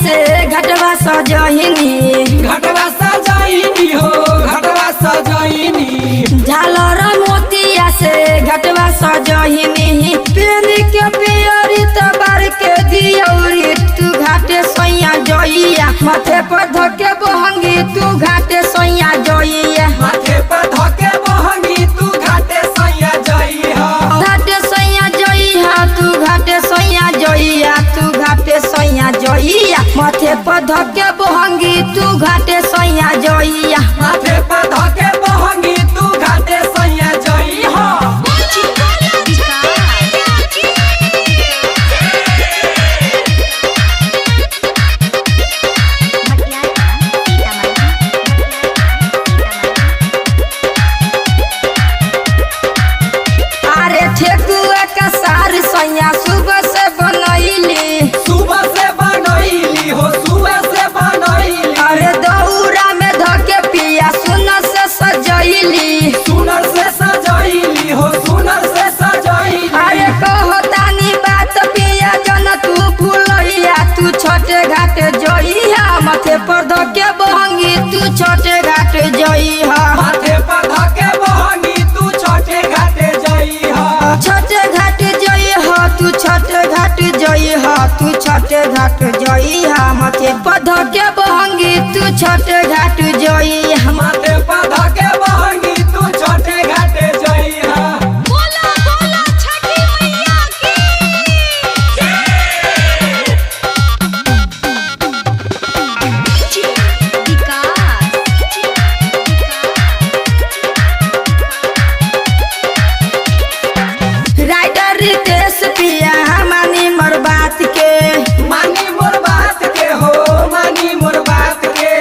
से घटवा सजहिनी हो घटवा सजहिनी। झालर मोतिया से घटवा सजहिनी पेन के पियरी तबार के दियौरी तू घाटे सैया जइया माथे पर धके बहंगी तू घाटे सैया जइया माथे पर धके बहंगी तू घाटे सैया जइहा। घाटे सैया जइहा तू घाटे सैया जइया तू घाटे सैया जइया माथे पर धके बहंगी तू घाटे सैया जइया माथे पर धके बहंगी तू घाटे सैया जइहा। अरे ठेकुआ का सार सैया सुबह से बनैली हो सुबह से बनैली। अरे दौरा में धके पिया सुनर से सजैली सुनर से सजैली हो सुनर से सजैली। अरे कहतानी बात पिया जन तू भूलैया तू छोटे घाटे जइहा माथे पर धके बहंगी तू छोटे घाटे जइहा माथे पर धके बहंगी तू छोटे घाटे जइहा। छोटे घाटे जइहा तू छोटे घाटे जइहा तू छोटे घाटे जइहा माथे पर धके बहंगी तू छोटे घाटे जइहा माथे पर धके बहंगी तू छोटे घाटे जइहा। राइटर रितेश पिया मानी मोर बात के मानी मोर बात के हो मानी मोर बात के।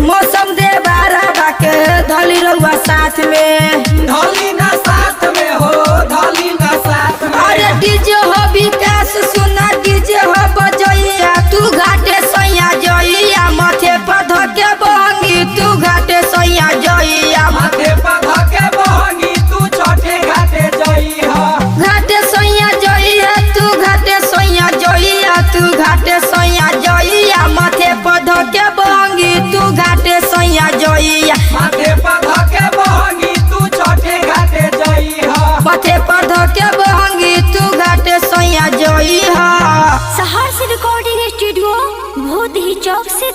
मौसम दे बारा के धली रहुआ साथ में धली ना साथ में हो धली ना साथ में। अरे डीजे हो विकास सुना डीजे हो बजैया तू घाटे सैया जइया माथे पर धके बहंगी तू घाटे सैया जइया माथे पर धके बहंगी तू छोटे घाटे जइहा। घाटे सैया जइया तू घाटे सैया जइया तू घाटे सैया जइया माथे पर धके बहंगी तू घाटे सैया जइया माथे पर धके बहंगी तू छोटे घाटे जइहा। माथे पर धके बहंगी तू घाटे सैया जइहा। सहर्ष रिकॉर्डिंग स्टूडियो भूत ही चौक से